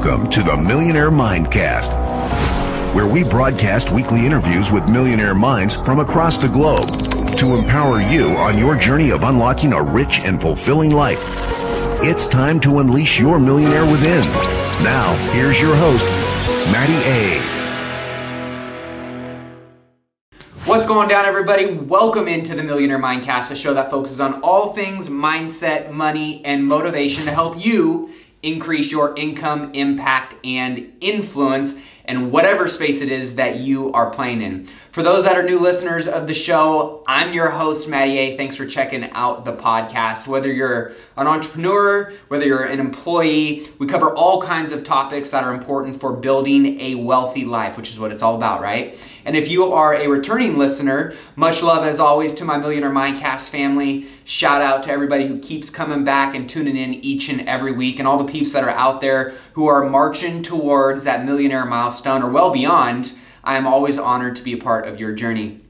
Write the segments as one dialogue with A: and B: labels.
A: Welcome to the Millionaire Mindcast, where we broadcast weekly interviews with millionaire minds from across the globe to empower you on your journey of unlocking a rich and fulfilling life. It's time to unleash your millionaire within. Now, here's your host, Maddie A.
B: What's going down, everybody? Welcome into the Millionaire Mindcast, a show that focuses on all things mindset, money, and motivation to help you increase your income, impact, and influence in whatever space it is that you are playing in. For those that are new listeners of the show, I'm your host, Maddie A. Thanks for checking out the podcast. Whether you're an entrepreneur, whether you're an employee, we cover all kinds of topics that are important for building a wealthy life, which is what it's all about, right? And if you are a returning listener, much love as always to my Millionaire Mindcast family. Shout out to everybody who keeps coming back and tuning in each and every week, and all the peeps that are out there who are marching towards that millionaire milestone or well beyond. I am always honored to be a part of your journey.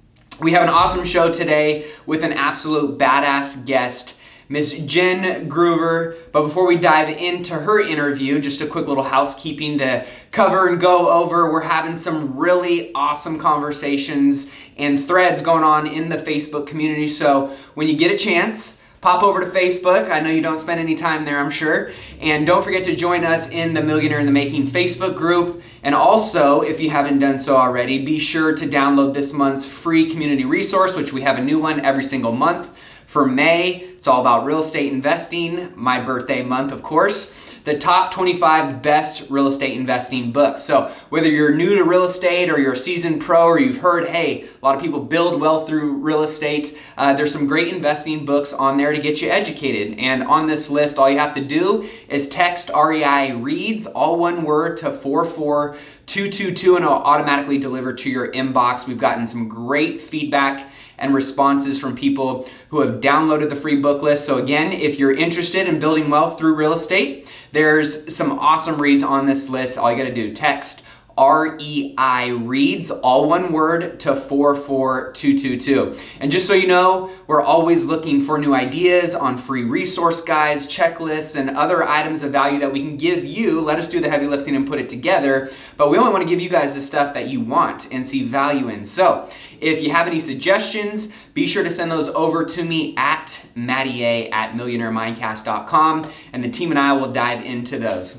B: We have an awesome show today with an absolute badass guest, Miss Jen Groover. But before we dive into her interview, just a quick little housekeeping to cover and go over. We're having some really awesome conversations and threads going on in the Facebook community. So when you get a chance, pop over to Facebook. I know you don't spend any time there, I'm sure. And don't forget to join us in the Millionaire in the Making Facebook group. And also, if you haven't done so already, be sure to download this month's free community resource, which we have a new one every single month. For May, it's all about real estate investing, my birthday month, of course. The top 25 best real estate investing books. So whether you're new to real estate or you're a seasoned pro or you've heard, hey, a lot of people build wealth through real estate, there's some great investing books on there to get you educated. And on this list, all you have to do is text REI reads, all one word, to 44222 and it'll automatically deliver to your inbox. We've gotten some great feedback and responses from people who have downloaded the free book list. So again, if you're interested in building wealth through real estate, there's some awesome reads on this list. All you gotta do, text REI reads, all one word, to 44222. And just so you know, we're always looking for new ideas on free resource guides, checklists, and other items of value that we can give you. Let us do the heavy lifting and put it together, but we only want to give you guys the stuff that you want and see value in. So if you have any suggestions, be sure to send those over to me at mattia@millionairemindcast.com, and the team and I will dive into those.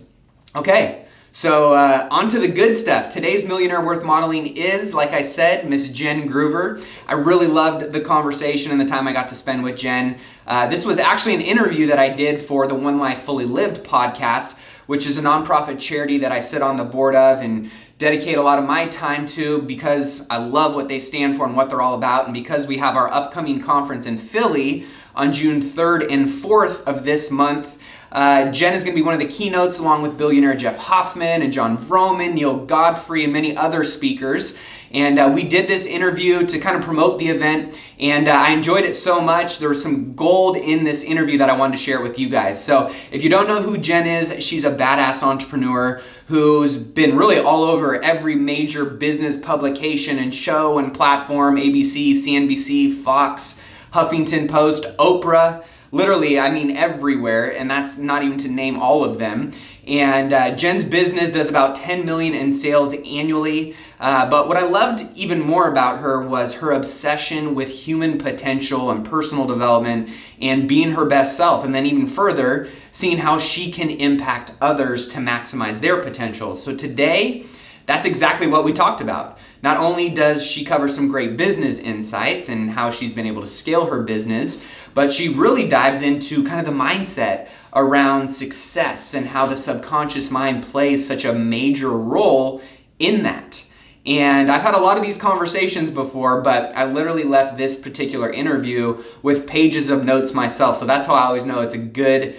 B: Okay. So on to the good stuff. Today's Millionaire Worth Modeling is, like I said, Miss Jen Groover. I really loved the conversation and the time I got to spend with Jen. This was actually an interview that I did for the One Life Fully Lived podcast, which is a nonprofit charity that I sit on the board of and dedicate a lot of my time to because I love what they stand for and what they're all about, and because we have our upcoming conference in Philly on June 3rd and 4th of this month. Jen is going to be one of the keynotes along with billionaire Jeff Hoffman and John Vroman, Neil Godfrey, and many other speakers. And we did this interview to kind of promote the event, and I enjoyed it so much. There was some gold in this interview that I wanted to share with you guys. So if you don't know who Jen is, she's a badass entrepreneur who's been really all over every major business publication and show and platform, ABC, CNBC, Fox, Huffington Post, Oprah. Literally, I mean everywhere, and that's not even to name all of them. And Jen's business does about 10 million in sales annually. But what I loved even more about her was her obsession with human potential and personal development and being her best self. And then even further, seeing how she can impact others to maximize their potential. So today, that's exactly what we talked about. Not only does she cover some great business insights and how she's been able to scale her business, but she really dives into kind of the mindset around success and how the subconscious mind plays such a major role in that. And I've had a lot of these conversations before, but I literally left this particular interview with pages of notes myself. So that's how I always know it's a good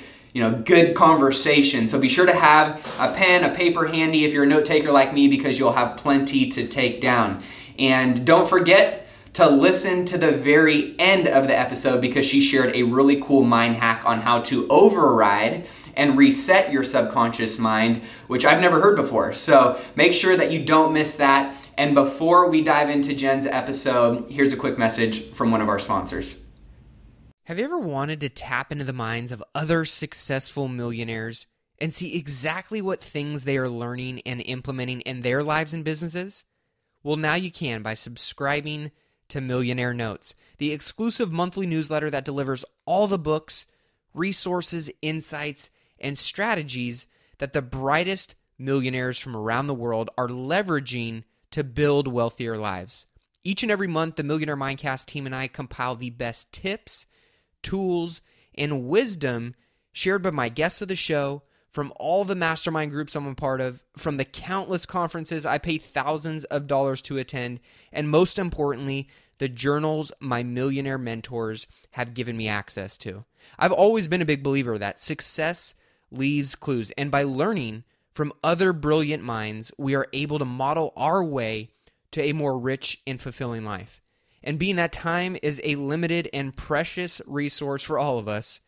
B: conversation. So be sure to have a pen, a paper handy if you're a note taker like me, because you'll have plenty to take down. And don't forget to listen to the very end of the episode, because she shared a really cool mind hack on how to override and reset your subconscious mind, which I've never heard before. So make sure that you don't miss that. And before we dive into Jen's episode, here's a quick message from one of our sponsors.
C: Have you ever wanted to tap into the minds of other successful millionaires and see exactly what things they are learning and implementing in their lives and businesses? Well, now you can by subscribing to Millionaire Notes, the exclusive monthly newsletter that delivers all the books, resources, insights, and strategies that the brightest millionaires from around the world are leveraging to build wealthier lives. Each and every month, the Millionaire Mindcast team and I compile the best tips, tools, and wisdom shared by my guests of the show from all the mastermind groups I'm a part of, from the countless conferences I pay thousands of dollars to attend, and most importantly, the journals my millionaire mentors have given me access to. I've always been a big believer that success leaves clues, and by learning from other brilliant minds, we are able to model our way to a more rich and fulfilling life. And being that time is a limited and precious resource for all of us,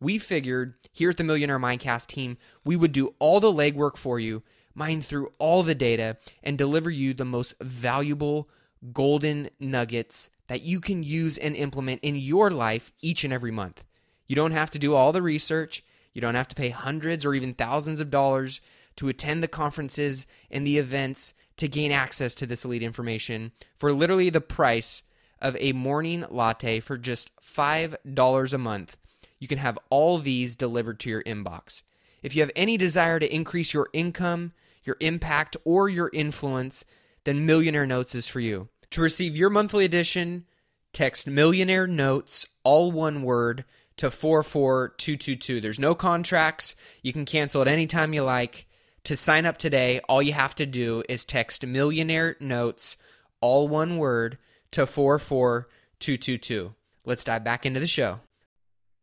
C: we figured here at the Millionaire Mindcast team, we would do all the legwork for you, mine through all the data, and deliver you the most valuable golden nuggets that you can use and implement in your life each and every month. You don't have to do all the research. You don't have to pay hundreds or even thousands of dollars to attend the conferences and the events to gain access to this elite information for literally the price of a morning latte for just $5 a month. You can have all these delivered to your inbox. If you have any desire to increase your income, your impact, or your influence, then Millionaire Notes is for you. To receive your monthly edition, text Millionaire Notes, all one word, to 44222. There's no contracts. You can cancel at any time you like. To sign up today, all you have to do is text Millionaire Notes, all one word, to 44222. Let's dive back into the show.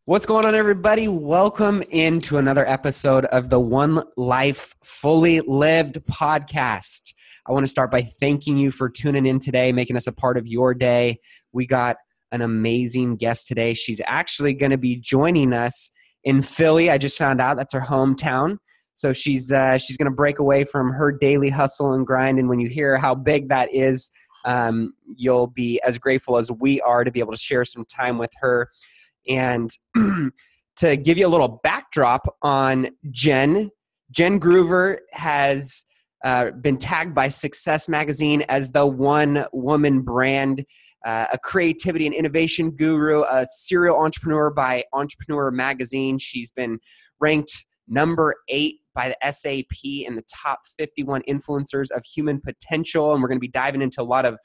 B: What's going on, everybody? Welcome into another episode of the One Life Fully Lived podcast. I want to start by thanking you for tuning in today, making us a part of your day. We got an amazing guest today. She's actually going to be joining us in Philly. I just found out that's her hometown. So she's going to break away from her daily hustle and grind. And when you hear how big that is, you'll be as grateful as we are to be able to share some time with her. And to give you a little backdrop on Jen Groover has been tagged by Success Magazine as the one-woman brand, a creativity and innovation guru, a serial entrepreneur by Entrepreneur Magazine. She's been ranked number 8 by the SAP in the top 51 influencers of human potential. And we're going to be diving into a lot of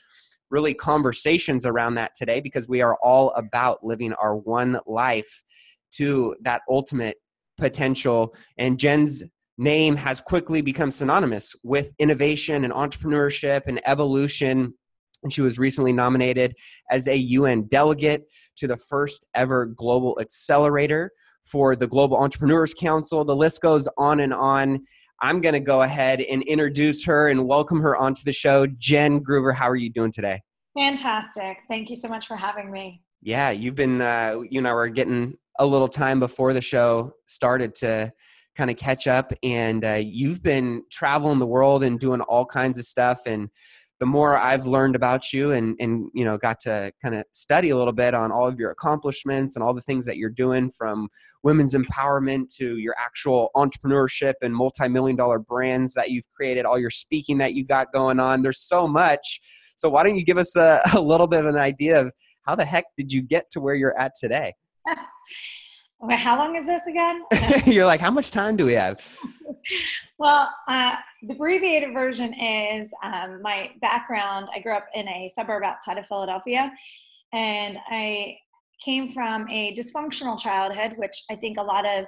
B: really conversations around that today, because we are all about living our one life to that ultimate potential. And Jen's name has quickly become synonymous with innovation and entrepreneurship and evolution. And she was recently nominated as a UN delegate to the first ever global accelerator for the Global Entrepreneurs Council. The list goes on and on. I'm going to go ahead and introduce her and welcome her onto the show. Jen Groover, how are you doing today?
D: Fantastic. Thank you so much for having me.
B: Yeah, you've been, you and I were getting a little time before the show started to kind of catch up, and you've been traveling the world and doing all kinds of stuff. And the more I've learned about you and you know, got to kind of study a little bit on all of your accomplishments and all the things that you're doing, from women's empowerment to your actual entrepreneurship and multi-million-dollar brands that you've created, all your speaking that you got going on. There's so much. So why don't you give us a little bit of an idea of how the heck did you get to where you're at today?
D: Okay, how long is this again?
B: You're like, how much time do we have?
D: Well, the abbreviated version is my background. I grew up in a suburb outside of Philadelphia, and I came from a dysfunctional childhood, which I think a lot of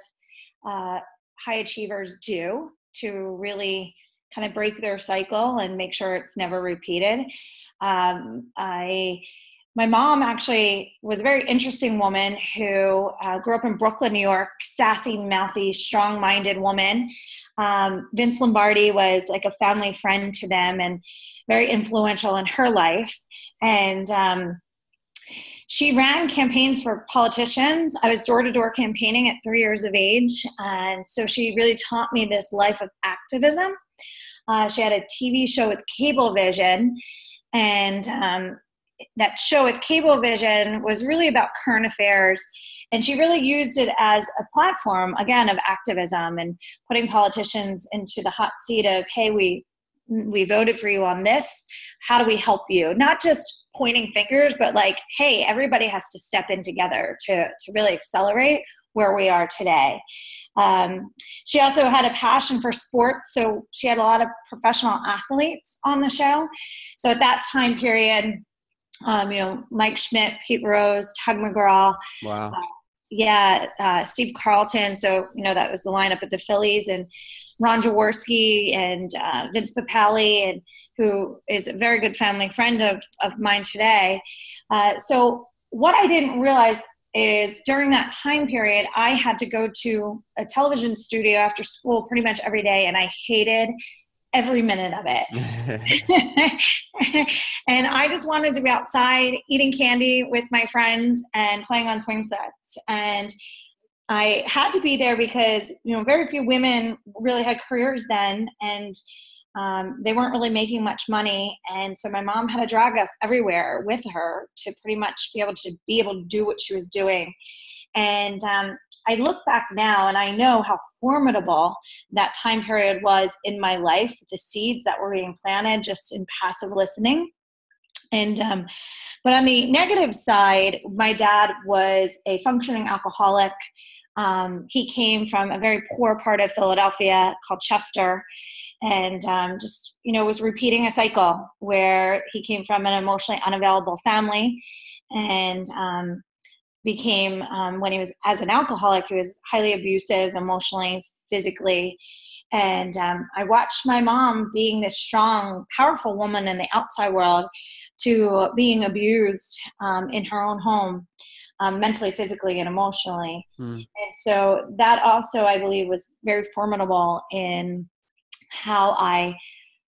D: high achievers do, to really kind of break their cycle and make sure it's never repeated. My mom actually was a very interesting woman who grew up in Brooklyn, New York, sassy, mouthy, strong-minded woman. Vince Lombardi was like a family friend to them and very influential in her life. And she ran campaigns for politicians. I was door-to-door campaigning at 3 years of age. And so she really taught me this life of activism. She had a TV show with Cablevision, and that show with Cablevision was really about current affairs And she really used it as a platform, again, of activism and putting politicians into the hot seat of, hey, we voted for you on this. How do we help you? Not just pointing fingers, but like, hey, everybody has to step in together to really accelerate where we are today. She also had a passion for sports, so she had a lot of professional athletes on the show. So at that time period, Mike Schmidt, Pete Rose, Tug McGraw,
C: Wow.
D: Steve Carlton. So, that was the lineup at the Phillies, and Ron Jaworski and Vince Papale, and who is a very good family friend of mine today. So what I didn't realize is during that time period, I had to go to a television studio after school pretty much every day, and I hated every minute of it. And I just wanted to be outside eating candy with my friends and playing on swing sets. And I had to be there because, very few women really had careers then, and they weren't really making much money. And so my mom had to drag us everywhere with her to pretty much be able to do what she was doing. And I look back now and I know how formidable that time period was in my life, the seeds that were being planted just in passive listening. And but on the negative side, my dad was a functioning alcoholic. He came from a very poor part of Philadelphia called Chester, and was repeating a cycle where he came from an emotionally unavailable family, and became, when he was as an alcoholic, he was highly abusive emotionally, physically. And I watched my mom being this strong, powerful woman in the outside world to being abused in her own home, mentally, physically, and emotionally. And so that also, I believe, was very formidable in how I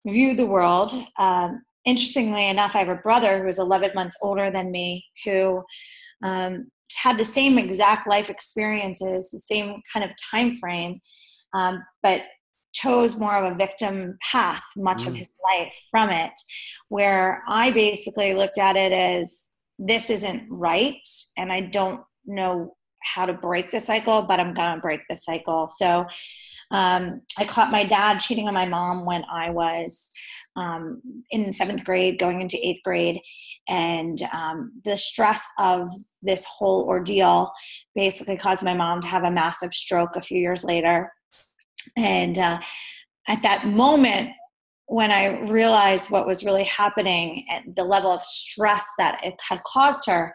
D: view the world. Interestingly enough, I have a brother who is 11 months older than me, who had the same exact life experiences, the same kind of time frame, but chose more of a victim path much of his life from it, where I basically looked at it as, this isn't right, and I don't know how to break the cycle, but I'm going to break the cycle. So I caught my dad cheating on my mom when I was in 7th grade, going into 8th grade. And the stress of this whole ordeal basically caused my mom to have a massive stroke a few years later. And at that moment, when I realized what was really happening and the level of stress that it had caused her,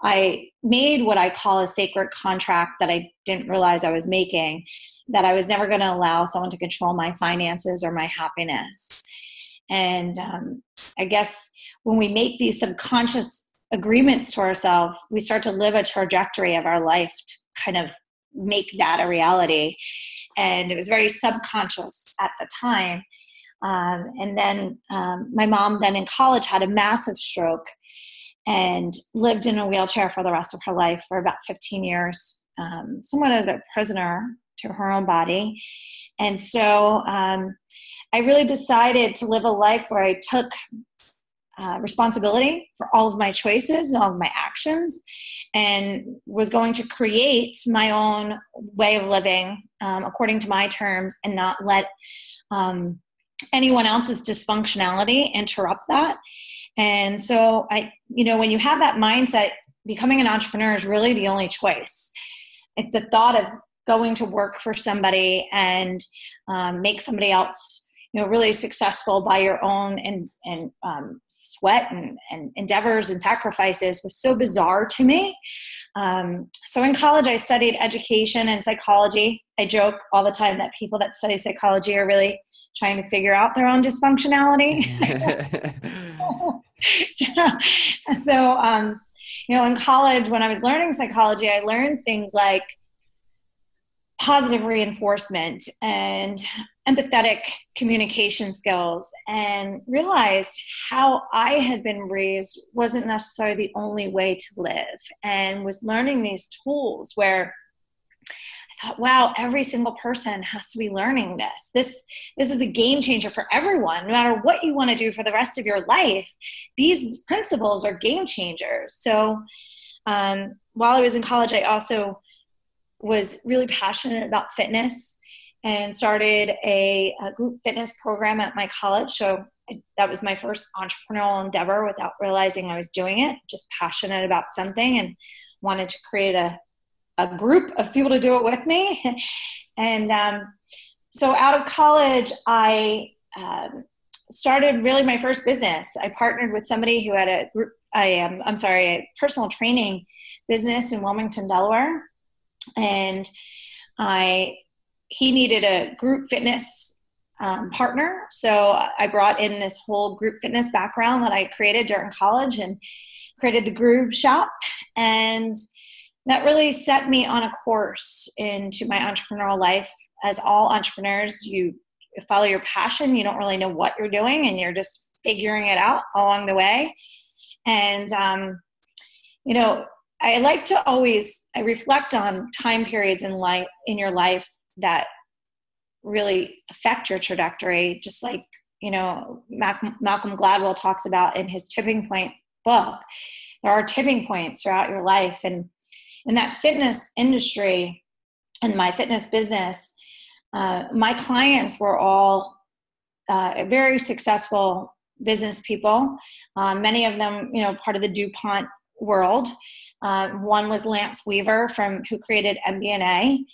D: I made what I call a sacred contract that I didn't realize I was making, that I was never going to allow someone to control my finances or my happiness. And I guess when we make these subconscious agreements to ourselves, we start to live a trajectory of our life to kind of make that a reality. And it was very subconscious at the time. And then my mom then in college had a massive stroke and lived in a wheelchair for the rest of her life for about 15 years, somewhat of a prisoner to her own body. And so I really decided to live a life where I took responsibility for all of my choices and all of my actions, and was going to create my own way of living according to my terms, and not let anyone else's dysfunctionality interrupt that. And so when you have that mindset, becoming an entrepreneur is really the only choice. If the thought of going to work for somebody and make somebody else really successful by your own and sweat and endeavors and sacrifices was so bizarre to me. So in college, I studied education and psychology. I joke all the time that people that study psychology are really trying to figure out their own dysfunctionality. So, in college, when I was learning psychology, I learned things like positive reinforcement and empathetic communication skills, and realized how I had been raised wasn't necessarily the only way to live, and was learning these tools where I thought, wow, every single person has to be learning this. This is a game changer for everyone. No matter what you want to do for the rest of your life, these principles are game changers. So While I was in college, I also was really passionate about fitness and started a group fitness program at my college. So that was my first entrepreneurial endeavor without realizing I was doing it, just passionate about something and wanted to create a group of people to do it with me. And so out of college, I started really my first business. I partnered with somebody who had a personal training business in Wilmington, Delaware. And he needed a group fitness partner. So I brought in this whole group fitness background that I created during college and created the Groove Shop. And that really set me on a course into my entrepreneurial life. As all entrepreneurs, you follow your passion. You don't really know what you're doing, and you're just figuring it out along the way. And, I reflect on time periods in your life that really affect your trajectory, just like, Malcolm Gladwell talks about in his Tipping Point book. There are tipping points throughout your life. And in that fitness industry and my fitness business, my clients were all very successful business people. Many of them, part of the DuPont world. One was Lance Weaver who created MBNA.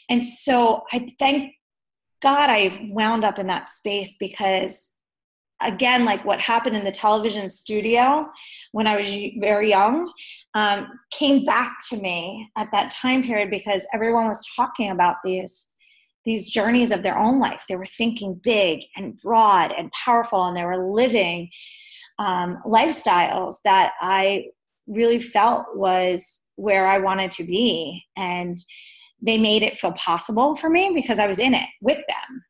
D: And so I thank God I wound up in that space, because again, like what happened in the television studio when I was very young, came back to me at that time period, because everyone was talking about these journeys of their own life. They were thinking big and broad and powerful, and they were living lifestyles that I really felt was where I wanted to be. And they made it feel possible for me because I was in it with them.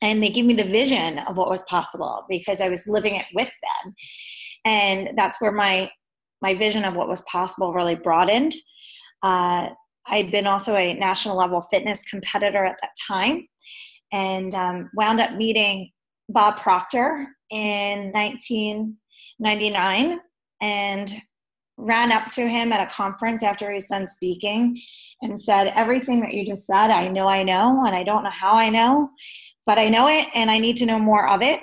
D: And they gave me the vision of what was possible because I was living it with them. And that's where my vision of what was possible really broadened. I'd been also a national level fitness competitor at that time, and wound up meeting Bob Proctor in 1999 and ran up to him at a conference after he's done speaking and said, everything that you just said, I know, and I don't know how I know, but I know it and I need to know more of it.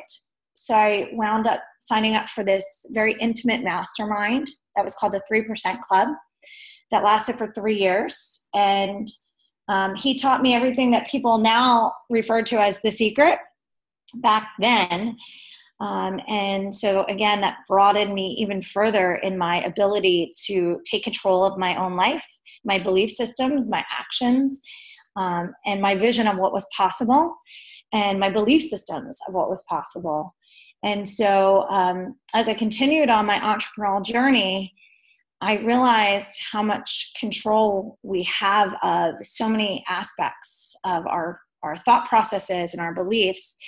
D: So I wound up signing up for this very intimate mastermind that was called the 3% Club that lasted for 3 years. And he taught me everything that people now refer to as the secret back then. And so again, that broadened me even further in my ability to take control of my own life, my belief systems, my actions, and my vision of what was possible, and my belief systems of what was possible. And so as I continued on my entrepreneurial journey, I realized how much control we have of so many aspects of our thought processes and our beliefs,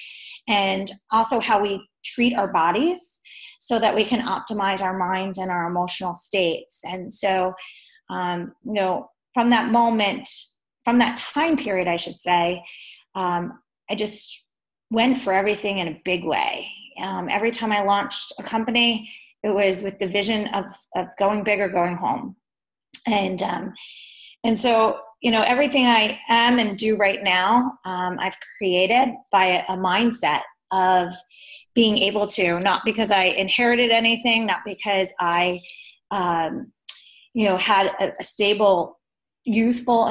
D: and also how we treat our bodies so that we can optimize our minds and our emotional states. And so, from that moment, from that time period, I should say, I just went for everything in a big way. Every time I launched a company, it was with the vision of going big or going home. And so, everything I am and do right now, I've created by a mindset of being able to, not because I inherited anything, not because I, had a stable, youthful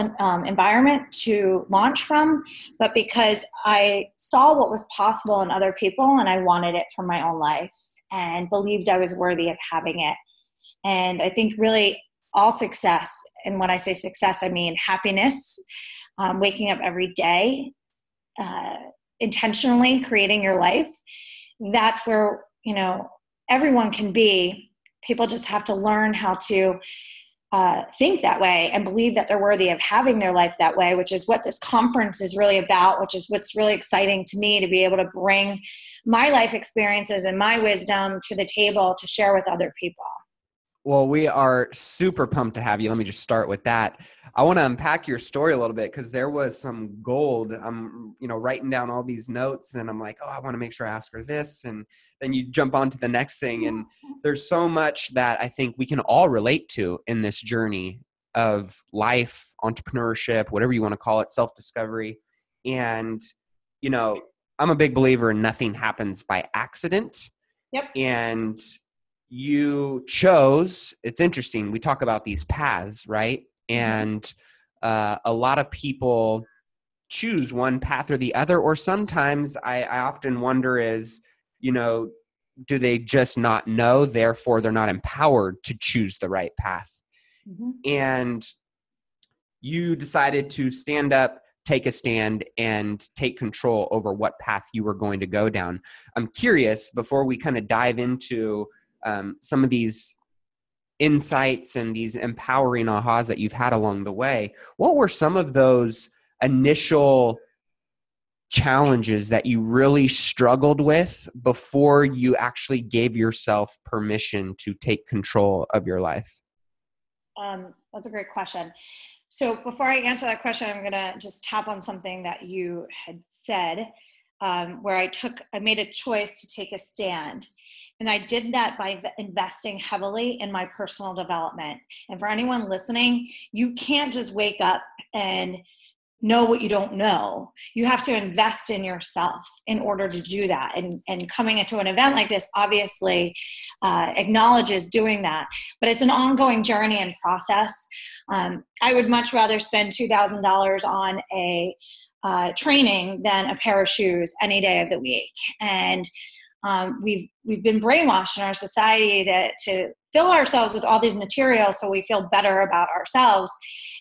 D: environment to launch from, but because I saw what was possible in other people and I wanted it for my own life and believed I was worthy of having it. And I think really all success, and when I say success, I mean happiness, waking up every day, intentionally creating your life. That's where, everyone can be. People just have to learn how to think that way and believe that they're worthy of having their life that way, which is what this conference is really about, which is what's really exciting to me, to be able to bring my life experiences and my wisdom to the table to share with other people.
C: Well, we are super pumped to have you. Let me just start with that. I want to unpack your story a little bit because there was some gold. I'm, writing down all these notes and I'm like, oh, I want to make sure I ask her this. And then you jump on to the next thing. And there's so much that I think we can all relate to in this journey of life, entrepreneurship, whatever you want to call it, self-discovery. And, I'm a big believer in nothing happens by accident.
D: Yep.
C: And you chose, it's interesting, we talk about these paths, right? And a lot of people choose one path or the other, or sometimes I often wonder is, do they just not know, therefore they're not empowered to choose the right path? And you decided to stand up, take a stand, and take control over what path you were going to go down. I'm curious, before we kind of dive into some of these insights and these empowering ahas that you've had along the way, what were some of those initial challenges that you really struggled with before you actually gave yourself permission to take control of your life?
D: That's a great question. So before I answer that question, I'm going to just tap on something that you had said, where I made a choice to take a stand. And I did that by investing heavily in my personal development. And for anyone listening, you can't just wake up and know what you don't know. You have to invest in yourself in order to do that. And coming into an event like this obviously acknowledges doing that. But it's an ongoing journey and process. I would much rather spend $2,000 on a training than a pair of shoes any day of the week. And we've been brainwashed in our society to fill ourselves with all these materials so we feel better about ourselves.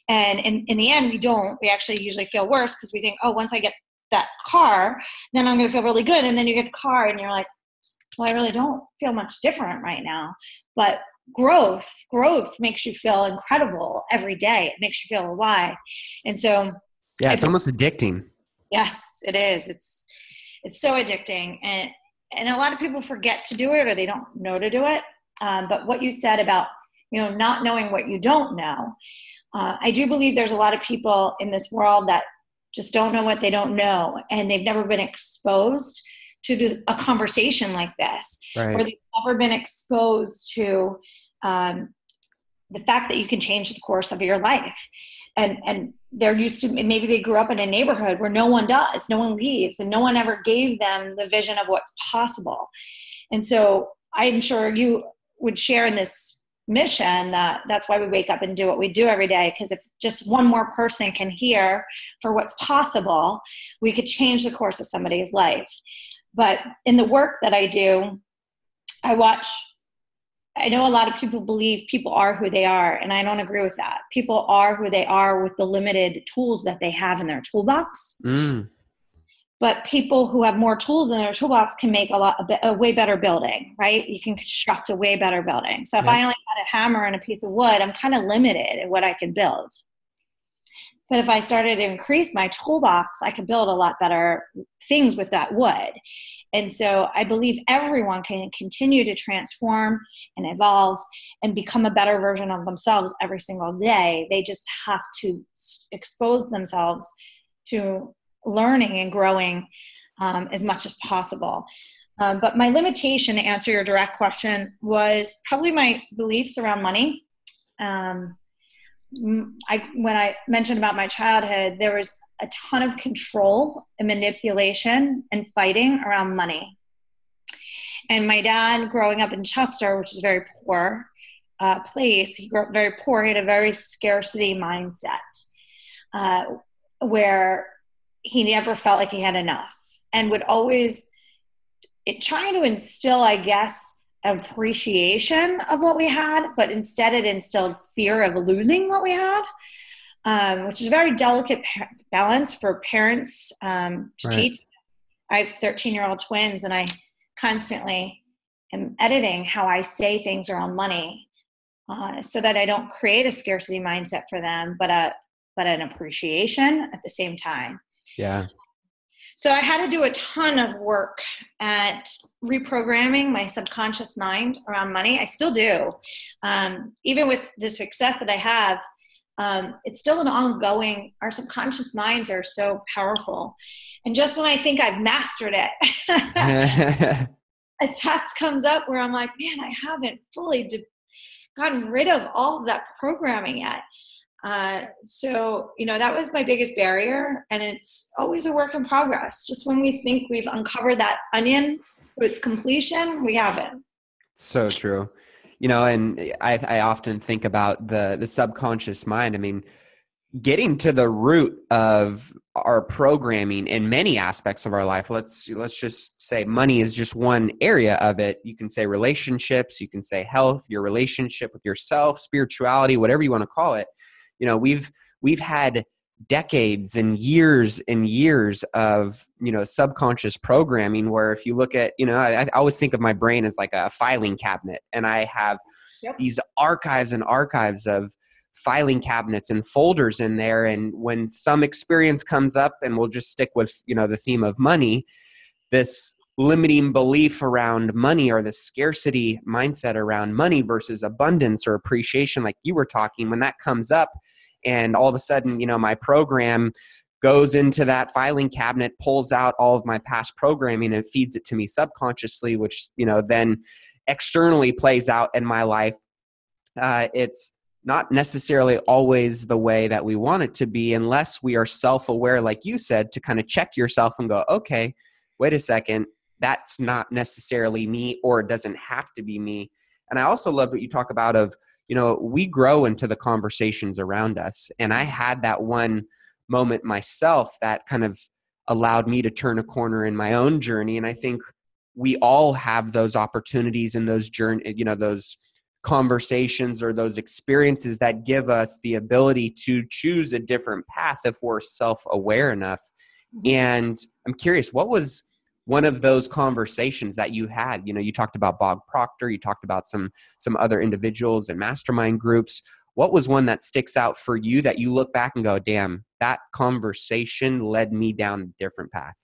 D: And in the end, we don't. We actually usually feel worse because we think, oh, once I get that car, then I'm going to feel really good. And then you get the car and you're like, well, I really don't feel much different right now. But growth makes you feel incredible every day. It makes you feel alive. And so
C: yeah, it's almost addicting.
D: Yes, it is. It's so addicting. And a lot of people forget to do it or they don't know to do it. But what you said about, not knowing what you don't know, I do believe there's a lot of people in this world that just don't know what they don't know. And they've never been exposed to a conversation like this.
C: Right.
D: Or they've never been exposed to the fact that you can change the course of your life. And they're used to, maybe they grew up in a neighborhood where no one does, no one leaves, and no one ever gave them the vision of what's possible. And so I'm sure you would share in this mission that's why we wake up and do what we do every day. Because if just one more person can hear for what's possible, we could change the course of somebody's life. But in the work that I do, I know a lot of people believe people are who they are, and I don't agree with that. People are who they are with the limited tools that they have in their toolbox. But people who have more tools in their toolbox can make a way better building, right? You can construct a way better building. So if I only had a hammer and a piece of wood, I'm kind of limited in what I can build. But if I started to increase my toolbox, I could build a lot better things with that wood. And so I believe everyone can continue to transform and evolve and become a better version of themselves every single day. They just have to expose themselves to learning and growing as much as possible. But my limitation, to answer your direct question, was probably my beliefs around money. When I mentioned about my childhood, there was a ton of control and manipulation and fighting around money. And my dad, growing up in Chester, which is a very poor place, he grew up very poor. He had a very scarcity mindset where he never felt like he had enough, and would always trying to instill, I guess, appreciation of what we had, but instead it instilled fear of losing what we had, which is a very delicate balance for parents to teach. I have 13-year-old twins, and I constantly am editing how I say things around money so that I don't create a scarcity mindset for them, but an appreciation at the same time.
C: Yeah.
D: So I had to do a ton of work at reprogramming my subconscious mind around money. I still do. Even with the success that I have, it's still an ongoing, our subconscious minds are so powerful. And just when I think I've mastered it, a test comes up where I'm like, man, I haven't fully gotten rid of all of that programming yet. So, that was my biggest barrier, and it's always a work in progress. Just when we think we've uncovered that onion to its completion, we haven't.
C: So true. And I often think about the subconscious mind. I mean, getting to the root of our programming in many aspects of our life. Let's just say money is just one area of it. You can say relationships, you can say health, your relationship with yourself, spirituality, whatever you want to call it. We've had decades and years of, subconscious programming where if you look at, I always think of my brain as like a filing cabinet, and I have these archives and archives of filing cabinets and folders in there. And when some experience comes up, and we'll just stick with, the theme of money, this limiting belief around money, or the scarcity mindset around money versus abundance or appreciation, like you were talking, when that comes up, and all of a sudden, my program goes into that filing cabinet, pulls out all of my past programming and feeds it to me subconsciously, which, then externally plays out in my life. It's not necessarily always the way that we want it to be, unless we are self-aware, like you said, to kind of check yourself and go, okay, wait a second, that's not necessarily me, or it doesn't have to be me. And I also love what you talk about of, we grow into the conversations around us. And I had that one moment myself that kind of allowed me to turn a corner in my own journey. And I think we all have those opportunities and those those conversations or those experiences that give us the ability to choose a different path if we're self-aware enough. Mm-hmm. And I'm curious, what was one of those conversations that you had? You talked about Bob Proctor, you talked about some other individuals and mastermind groups. What was one that sticks out for you that you look back and go, damn, that conversation led me down a different path?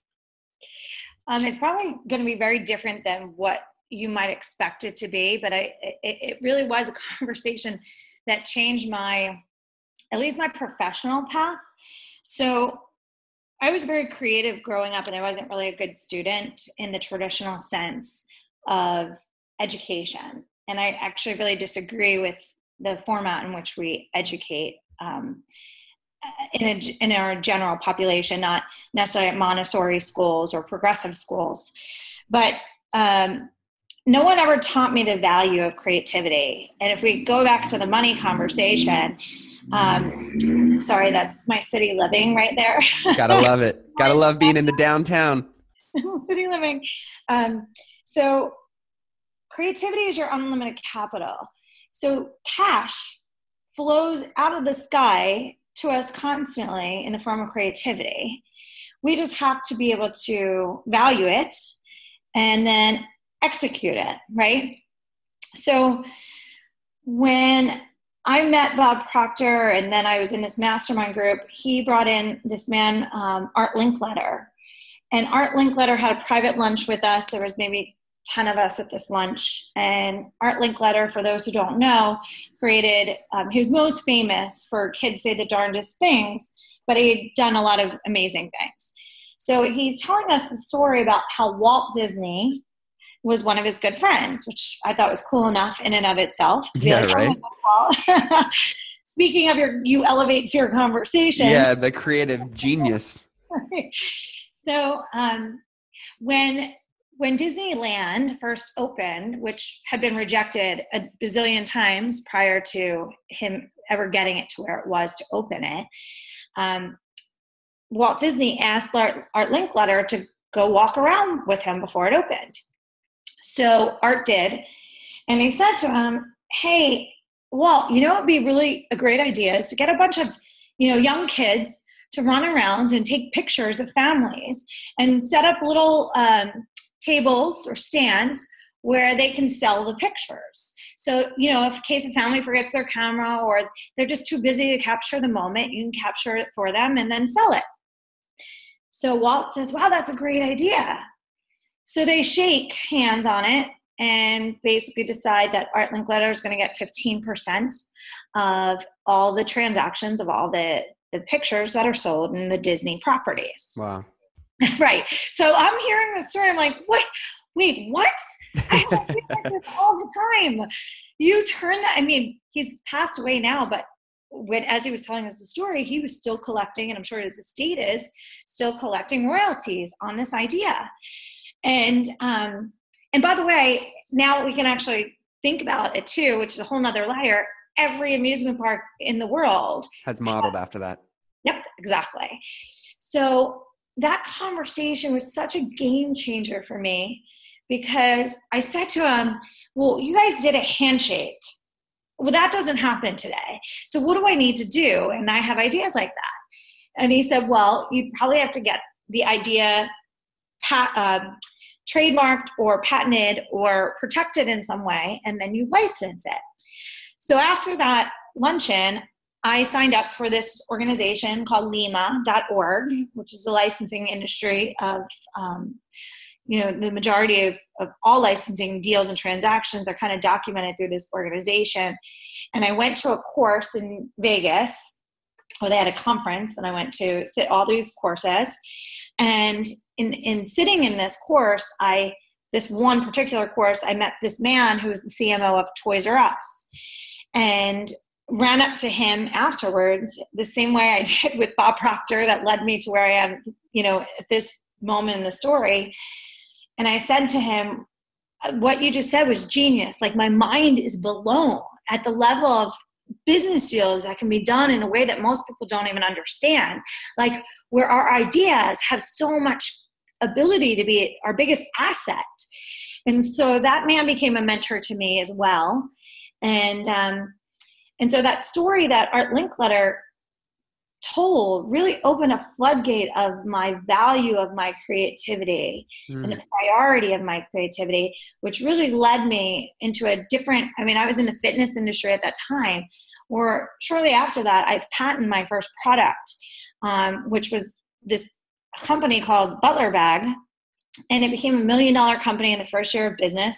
D: It's probably going to be very different than what you might expect it to be, but it really was a conversation that changed at least my professional path. So I was very creative growing up, and I wasn't really a good student in the traditional sense of education. And I actually really disagree with the format in which we educate in our general population, not necessarily at Montessori schools or progressive schools. But no one ever taught me the value of creativity. And if we go back to the money conversation, sorry, that's my city living right there.
C: Gotta love it. Gotta love being in the downtown.
D: City living. So creativity is your unlimited capital. So cash flows out of the sky to us constantly in the form of creativity. We just have to be able to value it and then execute it, right? So when I met Bob Proctor, and then I was in this mastermind group, he brought in this man, Art Linkletter. And Art Linkletter had a private lunch with us. There was maybe 10 of us at this lunch. And Art Linkletter, for those who don't know, created, he was most famous for Kids Say the Darndest Things, but he had done a lot of amazing things. So he's telling us the story about how Walt Disney was one of his good friends, which I thought was cool enough in and of itself to be
C: right.
D: Oh, speaking of you elevate to your conversation.
C: Yeah, the creative genius.
D: So when Disneyland first opened, which had been rejected a bazillion times prior to him ever getting it to where it was to open it, Walt Disney asked Art Linkletter to go walk around with him before it opened. So Art did, and he said to him, hey, Walt, it'd be really a great idea is to get a bunch of, young kids to run around and take pictures of families and set up little tables or stands where they can sell the pictures. So, if in case a family forgets their camera or they're just too busy to capture the moment, you can capture it for them and then sell it. So Walt says, wow, that's a great idea. So they shake hands on it and basically decide that Art Linkletter is going to get 15% of all the transactions of all the pictures that are sold in the Disney properties.
C: Wow.
D: Right. So I'm hearing the story. I'm like, wait, what? I have to do this all the time. You turn that, I mean, he's passed away now, but as he was telling us the story, he was still collecting, and I'm sure his estate is still collecting royalties on this idea. And by the way, now we can actually think about it too, which is a whole nother layer. Every amusement park in the world
C: has modeled after that.
D: Yep, exactly. So that conversation was such a game changer for me, because I said to him, well, you guys did a handshake. Well, that doesn't happen today. So what do I need to do? And I have ideas like that. And he said, well, you probably have to get the idea trademarked or patented or protected in some way, and then you license it. So after that luncheon, I signed up for this organization called lima.org, which is the licensing industry of, the majority of all licensing deals and transactions are kind of documented through this organization. And I went to a course in Vegas where they had a conference, and I went to sit all these courses. And in sitting in this course, this one particular course, I met this man who was the CMO of Toys R Us, and ran up to him afterwards the same way I did with Bob Proctor that led me to where I am, at this moment in the story. And I said to him, what you just said was genius. Like, my mind is blown at the level of business deals that can be done in a way that most people don't even understand. Like, where our ideas have so much ability to be our biggest asset. And so that man became a mentor to me as well. And so that story that Art Linkletter told really opened a floodgate of my value of my creativity and the priority of my creativity, which really led me into a different, I was in the fitness industry at that time, or shortly after that, I've patented my first product, which was this company called Butler Bag. And it became $1 million company in the first year of business.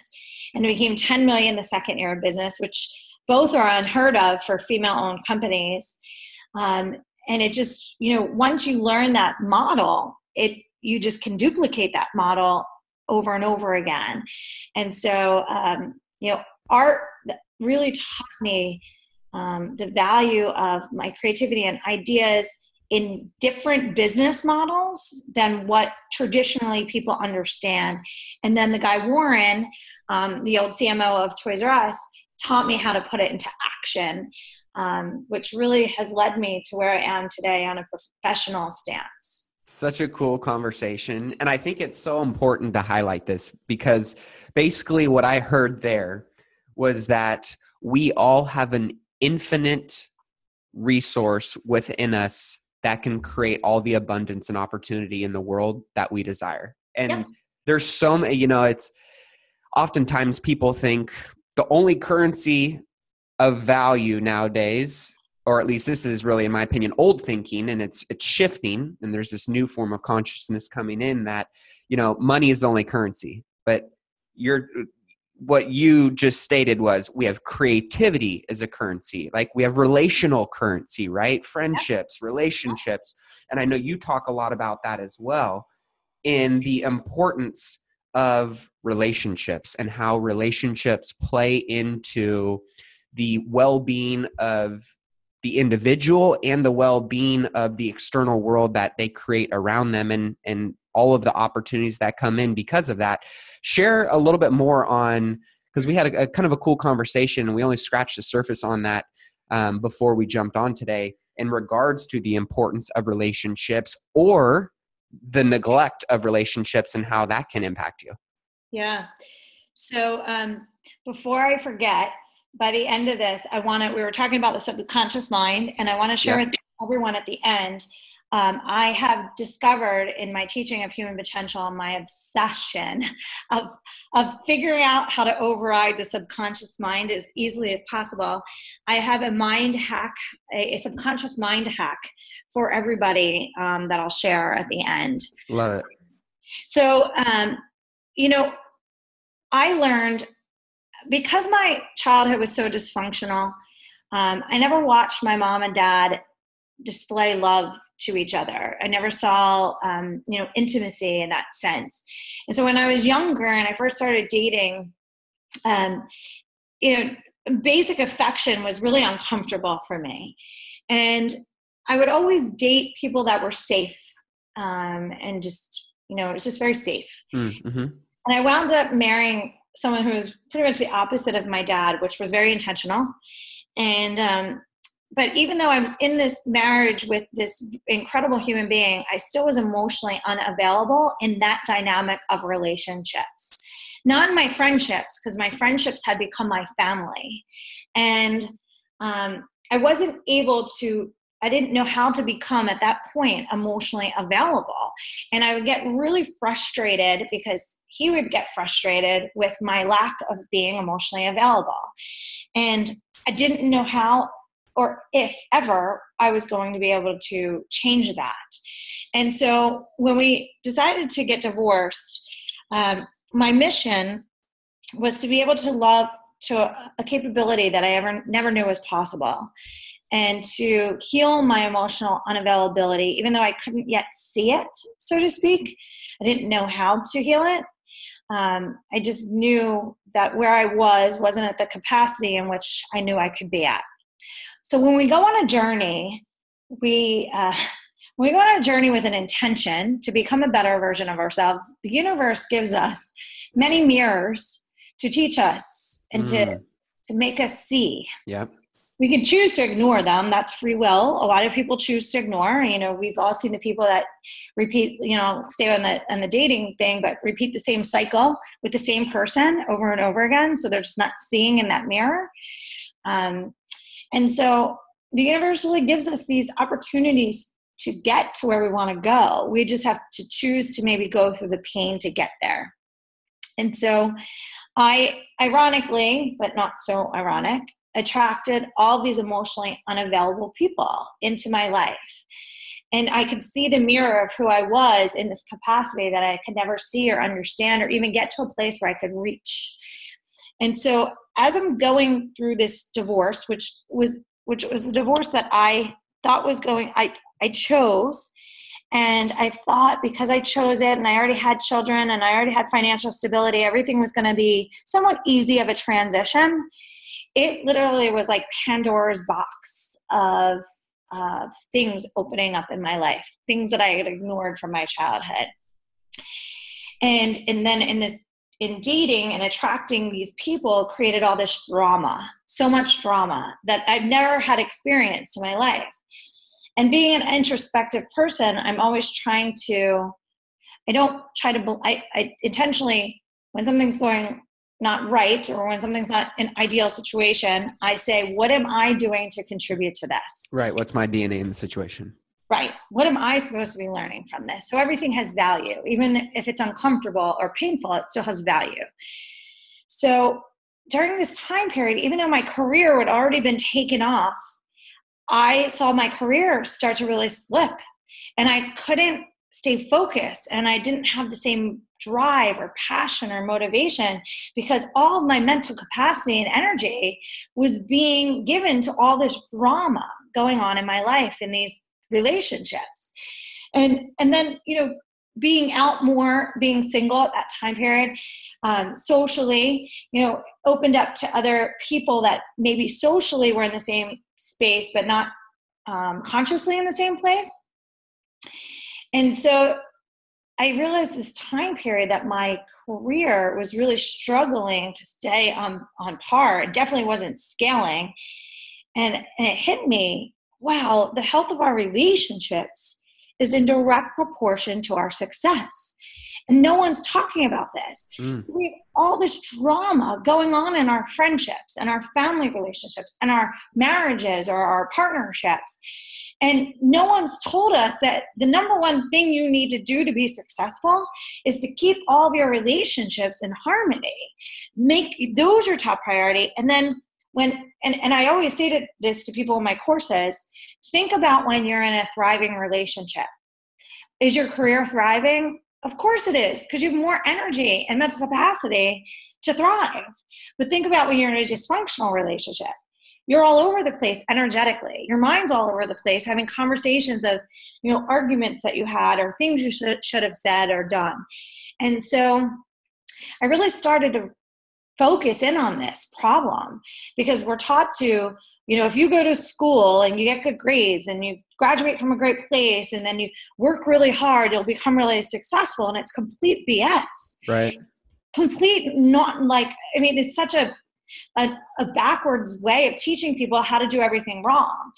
D: And it became 10 million the second year of business, which both are unheard of for female-owned companies. And it just, once you learn that model, you just can duplicate that model over and over again. And so, art really taught me the value of my creativity and ideas in different business models than what traditionally people understand. And then the guy Warren, the old CMO of Toys R Us, taught me how to put it into action, which really has led me to where I am today on a professional stance.
C: Such a cool conversation. And I think it's so important to highlight this, because basically what I heard there was that we all have an infinite resource within us that can create all the abundance and opportunity in the world that we desire. And there's so many, it's oftentimes people think the only currency of value nowadays, or at least this is really, in my opinion, old thinking, and it's shifting. And there's this new form of consciousness coming in that, money is the only currency. But what you just stated was we have creativity as a currency. Like, we have relational currency, right? Friendships, relationships. And I know you talk a lot about that as well, in the importance of relationships and how relationships play into the well-being of the individual and the well-being of the external world that they create around them, and all of the opportunities that come in because of that. Share a little bit more on, because we had a kind of a cool conversation, and we only scratched the surface on that before we jumped on today, in regards to the importance of relationships or the neglect of relationships and how that can impact you.
D: Yeah. So before I forget, by the end of this, we were talking about the subconscious mind, and I want to share with everyone at the end I have discovered in my teaching of human potential my obsession of figuring out how to override the subconscious mind as easily as possible. I have a mind hack, a subconscious mind hack for everybody that I'll share at the end.
C: Love it.
D: So, I learned, because my childhood was so dysfunctional, I never watched my mom and dad display love to each other. I never saw, intimacy in that sense. And so when I was younger and I first started dating, basic affection was really uncomfortable for me. And I would always date people that were safe, and just, it was just very safe.
C: Mm-hmm.
D: And I wound up marrying someone who was pretty much the opposite of my dad, which was very intentional. And, but even though I was in this marriage with this incredible human being, I still was emotionally unavailable in that dynamic of relationships. Not in my friendships, because my friendships had become my family. And I didn't know how to become, at that point, emotionally available. And I would get really frustrated because he would get frustrated with my lack of being emotionally available. And I didn't know how, or if ever, I was going to be able to change that. And so when we decided to get divorced, my mission was to be able to love to a capability that I never knew was possible, and to heal my emotional unavailability, even though I couldn't yet see it, so to speak. I didn't know how to heal it. I just knew that where I wasn't at the capacity in which I knew I could be at. So when we go on a journey, we go on a journey with an intention to become a better version of ourselves. The universe gives us many mirrors to teach us and to make us see.
C: Yep.
D: We can choose to ignore them. That's free will. A lot of people choose to ignore. We've all seen the people that repeat, stay on the dating thing, but repeat the same cycle with the same person over and over again. So they're just not seeing in that mirror. And so the universe really gives us these opportunities to get to where we want to go. We just have to choose to maybe go through the pain to get there. And so I, ironically, but not so ironic, attracted all these emotionally unavailable people into my life. And I could see the mirror of who I was in this capacity that I could never see or understand or even get to a place where I could reach. And so as I'm going through this divorce, which was the divorce that I thought was I chose. And I thought, because I chose it and I already had children and I already had financial stability, everything was going to be somewhat easy of a transition. It literally was like Pandora's box of things opening up in my life, things that I had ignored from my childhood. And then in dating and attracting these people created all this drama, so much drama that I've never had experienced in my life. And being an introspective person, I'm always trying to, I intentionally, when something's going not right or when something's not an ideal situation, I say, what am I doing to contribute to this?
C: Right. What's my DNA in the situation?
D: Right. What am I supposed to be learning from this? So everything has value. Even if it's uncomfortable or painful, it still has value. So during this time period, even though my career had already been taken off, I saw my career start to really slip, and I couldn't stay focused, and I didn't have the same drive or passion or motivation because all of my mental capacity and energy was being given to all this drama going on in my life in these relationships. And then, being out more, being single at that time period, socially, opened up to other people that maybe socially were in the same space, but not consciously in the same place. And so I realized this time period that my career was really struggling to stay on par. It definitely wasn't scaling. And it hit me, wow, the health of our relationships is in direct proportion to our success. And no one's talking about this. So we have all this drama going on in our friendships and our family relationships and our marriages or our partnerships. And no one's told us that the number one thing you need to do to be successful is to keep all of your relationships in harmony. Make those your top priority. And then and I always say this to people in my courses, think about when you're in a thriving relationship. Is your career thriving? Of course it is, because you have more energy and mental capacity to thrive. But think about when you're in a dysfunctional relationship. You're all over the place energetically. Your mind's all over the place, having conversations of, arguments that you had or things you should have said or done. And so I really started to focus in on this problem, because we're taught to, if you go to school and you get good grades and you graduate from a great place and then you work really hard, you'll become really successful. And it's complete BS.
C: Right.
D: It's such a backwards way of teaching people how to do everything wrong.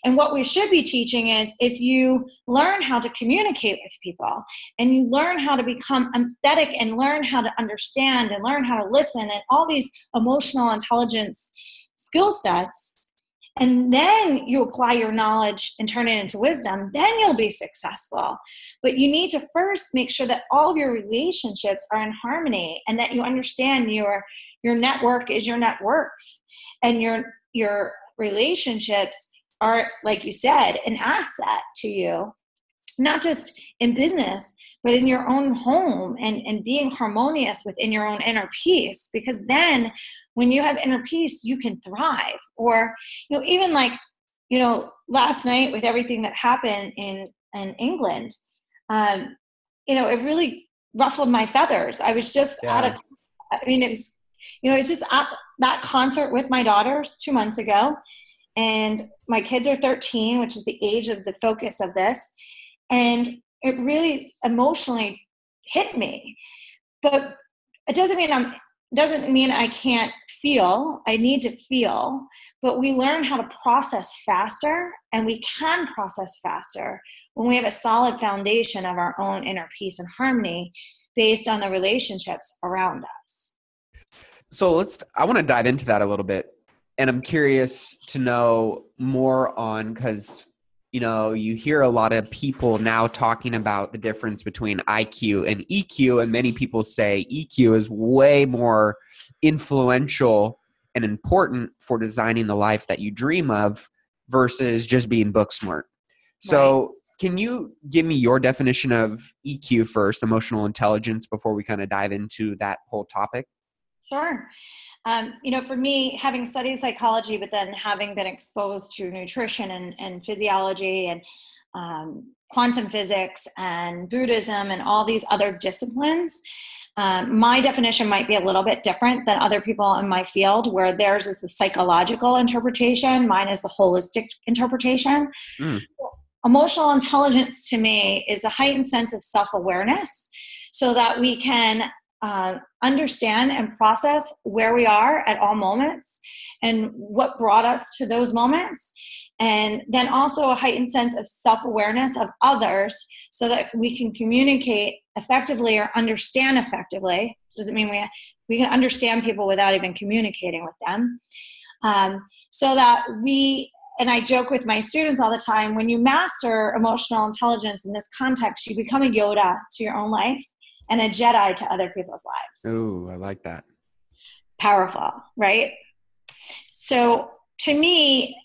D: And what we should be teaching is, if you learn how to communicate with people and you learn how to become empathetic and learn how to understand and learn how to listen and all these emotional intelligence skill sets, and then you apply your knowledge and turn it into wisdom, then you'll be successful. But you need to first make sure that all of your relationships are in harmony and that you understand your network is your net worth, and your relationships are, like you said, an asset to you, not just in business, but in your own home, and being harmonious within your own inner peace. Because then when you have inner peace, you can thrive. Or, even last night with everything that happened in England, it really ruffled my feathers. I was just it's just at that concert with my daughters 2 months ago, and my kids are 13, which is the age of the focus of this. And it really emotionally hit me, but it doesn't mean I can't feel. I need to feel, but we learn how to process faster, and we can process faster when we have a solid foundation of our own inner peace and harmony based on the relationships around us.
C: So I want to dive into that a little bit. And I'm curious to know more on, because, you hear a lot of people now talking about the difference between IQ and EQ. And many people say EQ is way more influential and important for designing the life that you dream of versus just being book smart. So right. Can you give me your definition of EQ first, emotional intelligence, before we kind of dive into that whole topic?
D: Sure. For me, having studied psychology, but then having been exposed to nutrition and physiology and quantum physics and Buddhism and all these other disciplines, my definition might be a little bit different than other people in my field, where theirs is the psychological interpretation. Mine is the holistic interpretation. Emotional intelligence to me is a heightened sense of self-awareness, so that we can understand and process where we are at all moments and what brought us to those moments. And then also a heightened sense of self-awareness of others, so that we can communicate effectively or understand effectively. Doesn't mean we can understand people without even communicating with them. So that and I joke with my students all the time, when you master emotional intelligence in this context, you become a Yoda to your own life and a Jedi to other people's lives.
C: Ooh, I like that.
D: Powerful, right? So to me,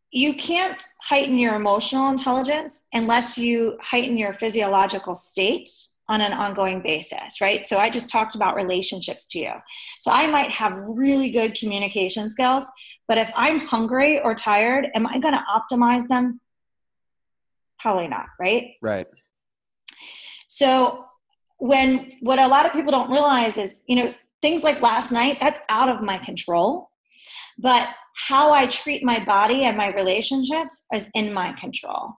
D: you can't heighten your emotional intelligence unless you heighten your physiological state on an ongoing basis, right? So I just talked about relationships to you. So I might have really good communication skills, but if I'm hungry or tired, am I going to optimize them? Probably not, right?
C: Right.
D: So what a lot of people don't realize is, things like last night, that's out of my control, but how I treat my body and my relationships is in my control.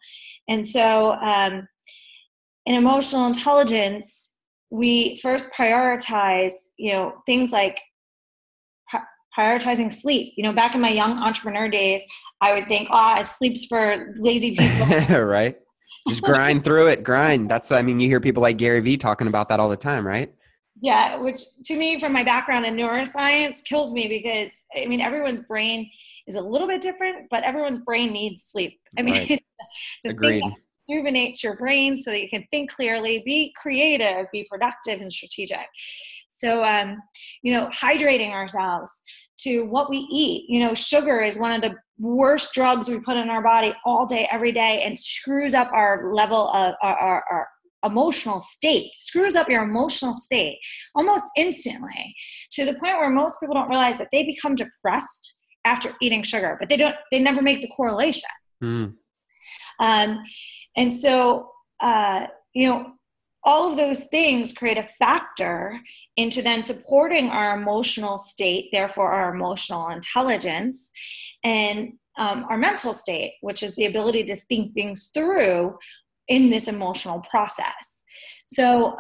D: And so, in emotional intelligence, we first prioritize, things like prioritizing sleep. Back in my young entrepreneur days, I would think, sleep's for lazy people.
C: Right. Just grind through it, grind. You hear people like Gary Vee talking about that all the time, right?
D: Yeah, which to me, from my background in neuroscience, kills me, because everyone's brain is a little bit different, but everyone's brain needs sleep. I mean,
C: Right.
D: the
C: Agreed.
D: thing that rejuvenates your brain so that you can think clearly, be creative, be productive and strategic. So, hydrating ourselves to what we eat. Sugar is one of the worst drugs we put in our body all day, every day, and screws up our level of our emotional state, screws up your emotional state almost instantly, to the point where most people don't realize that they become depressed after eating sugar, but they never make the correlation. And so, all of those things create a factor into then supporting our emotional state, therefore our emotional intelligence, and our mental state, which is the ability to think things through in this emotional process. So,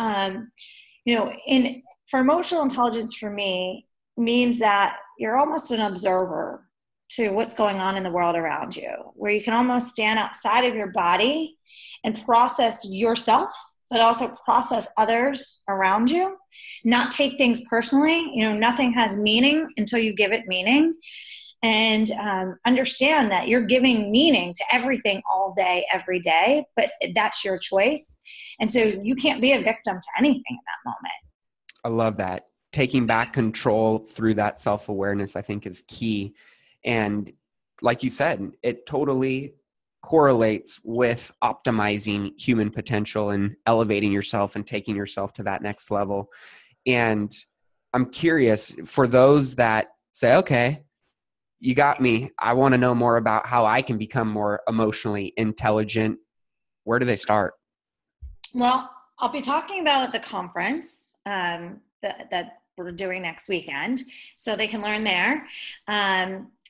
D: for emotional intelligence for me means that you're almost an observer to what's going on in the world around you, where you can almost stand outside of your body and process yourself, but also process others around you, not take things personally. Nothing has meaning until you give it meaning, and understand that you're giving meaning to everything all day, every day, but that's your choice. And so you can't be a victim to anything in that moment.
C: I love that. Taking back control through that self-awareness, I think, is key. And like you said, it totally correlates with optimizing human potential and elevating yourself and taking yourself to that next level. And I'm curious, for those that say, okay, you got me, I want to know more about how I can become more emotionally intelligent, where do they start?
D: Well, I'll be talking about at the conference that we're doing next weekend, so they can learn there.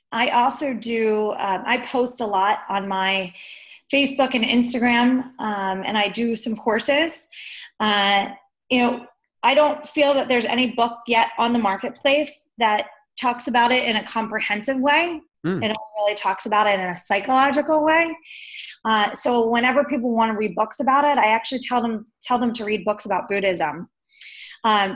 D: I also do, I post a lot on my Facebook and Instagram, and I do some courses. I don't feel that there's any book yet on the marketplace that talks about it in a comprehensive way. It only really talks about it in a psychological way. So whenever people want to read books about it, I actually tell them to read books about Buddhism,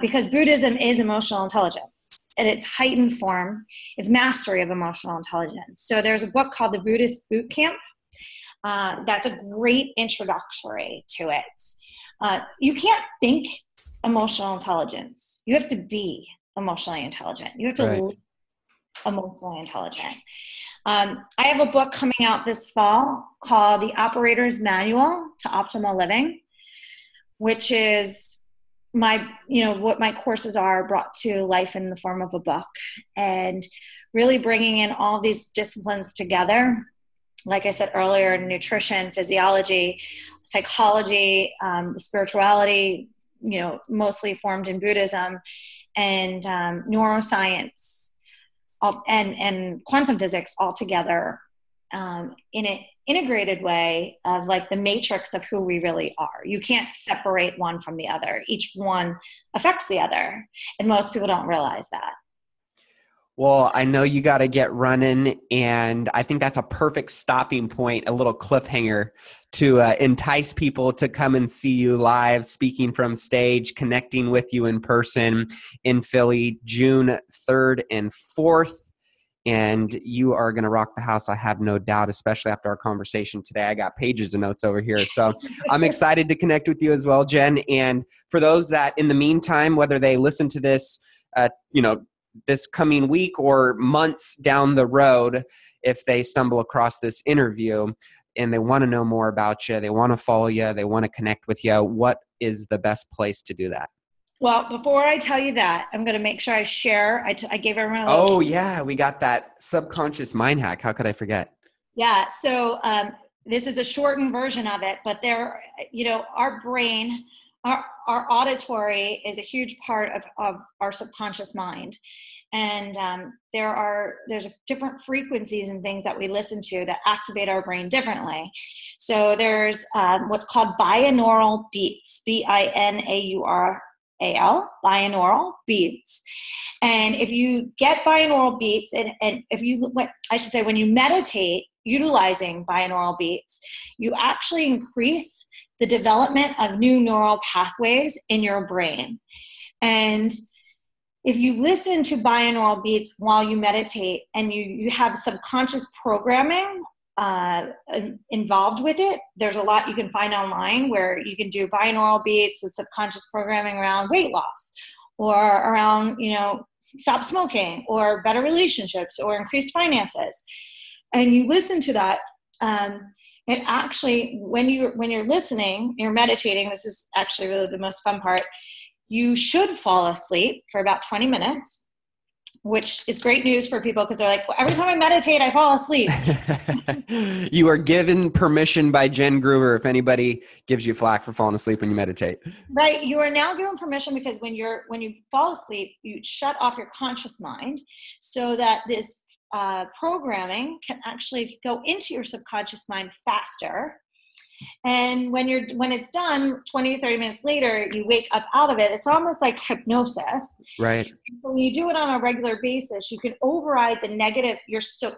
D: because Buddhism is emotional intelligence in its heightened form. It's mastery of emotional intelligence. So there's a book called The Buddhist Boot Camp. That's a great introductory to it. You can't think emotional intelligence. You have to be emotionally intelligent. You have to live emotionally intelligent. I have a book coming out this fall called The Operator's Manual to Optimal Living, which is what my courses are brought to life in the form of a book, and really bringing in all these disciplines together. Like I said earlier, nutrition, physiology, psychology, the spirituality, mostly formed in Buddhism, and neuroscience, and quantum physics all together in an integrated way of like the matrix of who we really are. You can't separate one from the other. Each one affects the other, and most people don't realize that.
C: Well, I know you got to get running, and I think that's a perfect stopping point, a little cliffhanger to entice people to come and see you live, speaking from stage, connecting with you in person in Philly, June 3rd and 4th. And you are going to rock the house, I have no doubt, especially after our conversation today. I got pages of notes over here. So I'm excited to connect with you as well, Jen. And for those that in the meantime, whether they listen to this, this coming week or months down the road, if they stumble across this interview and they want to know more about you, they want to follow you, they want to connect with you, what is the best place to do that?
D: Well, before I tell you that, I'm going to make sure I share. I gave everyone a
C: little... Oh, yeah. We got that subconscious mind hack. How could I forget?
D: Yeah. So this is a shortened version of it, but our brain, our auditory is a huge part of our subconscious mind. And there's different frequencies and things that we listen to that activate our brain differently. So there's what's called binaural beats, BINAURAL, binaural beats. And if you get binaural beats, and if you, I should say, when you meditate utilizing binaural beats, you actually increase the development of new neural pathways in your brain. And if you listen to binaural beats while you meditate and you have subconscious programming involved with it, there's a lot you can find online where you can do binaural beats with subconscious programming around weight loss or around, stop smoking or better relationships or increased finances. And you listen to that. It actually, when you're listening, you're meditating, this is actually really the most fun part, you should fall asleep for about 20 minutes, which is great news for people because they're like, well, every time I meditate, I fall asleep.
C: You are given permission by Jen Gruber if anybody gives you flack for falling asleep when you meditate.
D: Right. You are now given permission because when you fall asleep, you shut off your conscious mind so that this programming can actually go into your subconscious mind faster. And when it's done 20 to 30 minutes later, you wake up out of it. It's almost like hypnosis.
C: Right.
D: So when you do it on a regular basis, you can override the negative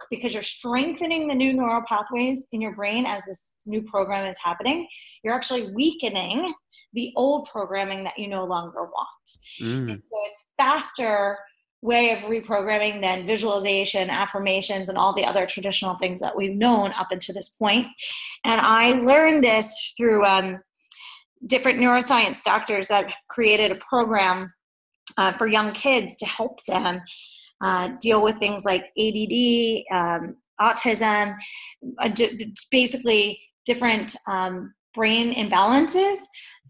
D: because you're strengthening the new neural pathways in your brain as this new program is happening. You're actually weakening the old programming that you no longer want. And so it's faster way of reprogramming than visualization, affirmations, and all the other traditional things that we've known up until this point. And I learned this through different neuroscience doctors that have created a program for young kids to help them deal with things like ADD, autism, basically different brain imbalances.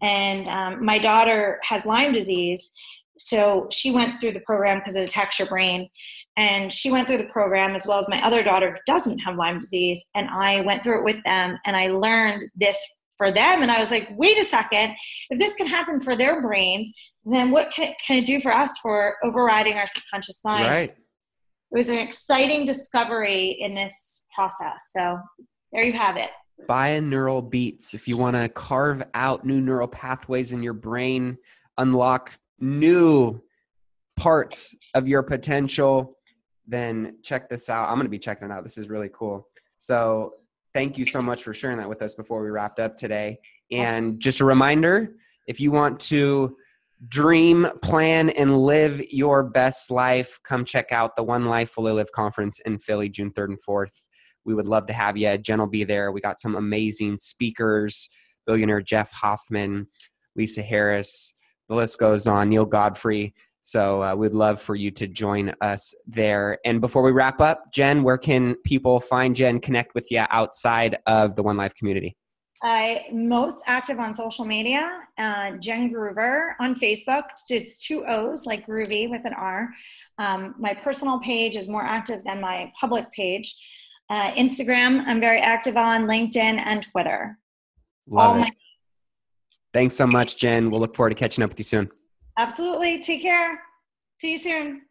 D: And my daughter has Lyme disease. So she went through the program because it attacks your brain. And she went through the program as well as my other daughter who doesn't have Lyme disease. And I went through it with them and I learned this for them. And I was like, wait a second, if this can happen for their brains, then what can it do for us for overriding our subconscious minds?
C: Right.
D: It was an exciting discovery in this process. So there you have it.
C: Binaural beats. If you want to carve out new neural pathways in your brain, unlock new parts of your potential, then check this out. I'm going to be checking it out. This is really cool. So thank you so much for sharing that with us before we wrapped up today. And just a reminder, if you want to dream, plan, and live your best life, come check out the One Life Fully Live conference in Philly, June 3rd and 4th. We would love to have you. Jen will be there. We got some amazing speakers, billionaire Jeff Hoffman, Lisa Harris, the list goes on, Neil Godfrey. So we'd love for you to join us there. And before we wrap up, Jen, where can people find you and connect with you outside of the One Life community?
D: I'm most active on social media, Jen Gruber on Facebook. It's 2 O's, like groovy with an R. My personal page is more active than my public page. Instagram, I'm very active on, LinkedIn, and Twitter.
C: Love it. Thanks so much, Jen. We'll look forward to catching up with you soon.
D: Absolutely. Take care. See you soon.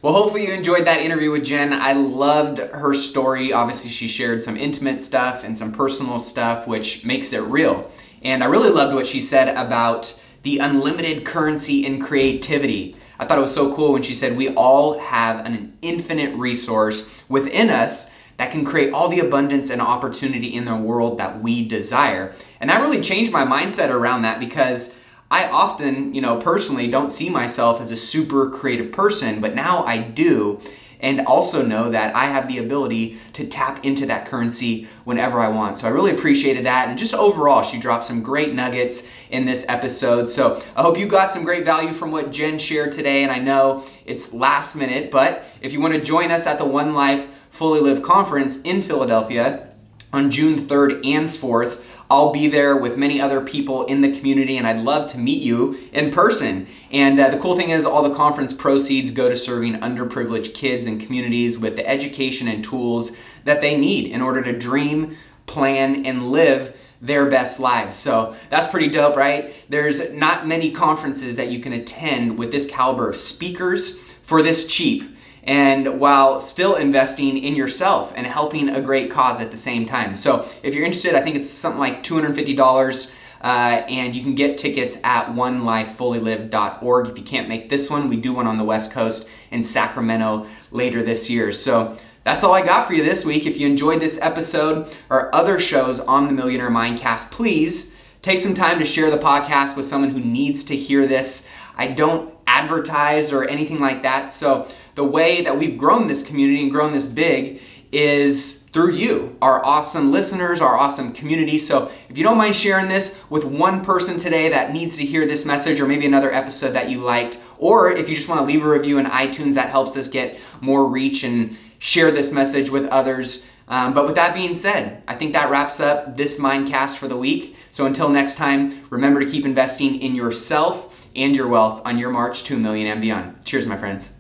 B: Well, hopefully you enjoyed that interview with Jen. I loved her story. Obviously, she shared some intimate stuff and some personal stuff, which makes it real. And I really loved what she said about the unlimited currency in creativity. I thought it was so cool when she said we all have an infinite resource within us that can create all the abundance and opportunity in the world that we desire. And that really changed my mindset around that because I often, personally don't see myself as a super creative person, but now I do. And also know that I have the ability to tap into that currency whenever I want. So I really appreciated that. And just overall, she dropped some great nuggets in this episode. So I hope you got some great value from what Jen shared today. And I know it's last minute, but if you want to join us at the One Life Fully Live conference in Philadelphia on June 3rd and 4th, I'll be there with many other people in the community, and I'd love to meet you in person. And the cool thing is all the conference proceeds go to serving underprivileged kids and communities with the education and tools that they need in order to dream, plan, and live their best lives. So that's pretty dope, right? There's not many conferences that you can attend with this caliber of speakers for this cheap, and while still investing in yourself and helping a great cause at the same time. So if you're interested, I think it's something like $250, and you can get tickets at onelifefullylive.org. If you can't make this one, we do one on the West Coast in Sacramento later this year. So that's all I got for you this week. If you enjoyed this episode or other shows on the Millionaire Mindcast, please take some time to share the podcast with someone who needs to hear this. I don't advertise or anything like that. So the way that we've grown this community and grown this big is through you, our awesome listeners, our awesome community. So if you don't mind sharing this with one person today that needs to hear this message, or maybe another episode that you liked, or if you just want to leave a review in iTunes, that helps us get more reach and share this message with others. But with that being said, I think that wraps up this Mindcast for the week. So until next time, remember to keep investing in yourself and your wealth on your march to $1 million and beyond. Cheers, my friends.